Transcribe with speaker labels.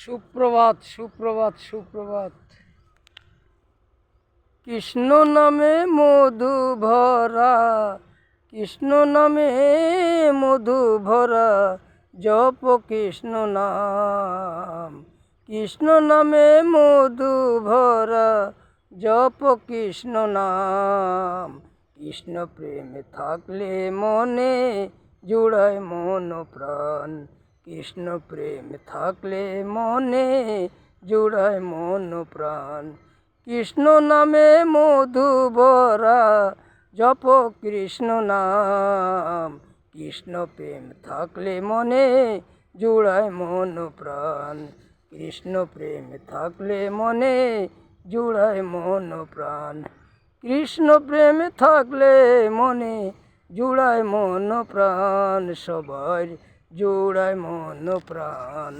Speaker 1: সুপ্রভাত সুপ্রভাত সুপ্রভাত। কৃষ্ণ নামে মধু ভরা, কৃষ্ণ নামে মধু ভরা, জপ কৃষ্ণ নাম। কৃষ্ণ নামে মধু ভরা, জপ কৃষ্ণ নাম। কৃষ্ণ প্রেমে থাকলে মনে জুড়ায় মন প্রাণ। কৃষ্ণ প্রেমে থাকলে মনে জুড়ায় মন প্রাণ। কৃষ্ণ নামে মধু ভরা, জপ কৃষ্ণ নাম। কৃষ্ণ প্রেম থাকলে মনে জুড়ায় মন প্রাণ। কৃষ্ণ প্রেম থাকলে মনে জুড়ায় মন প্রাণ। কৃষ্ণ প্রেম থাকলে মনে জুড়ায় মন প্রাণ, সবার জুড়ায় মন প্রাণ।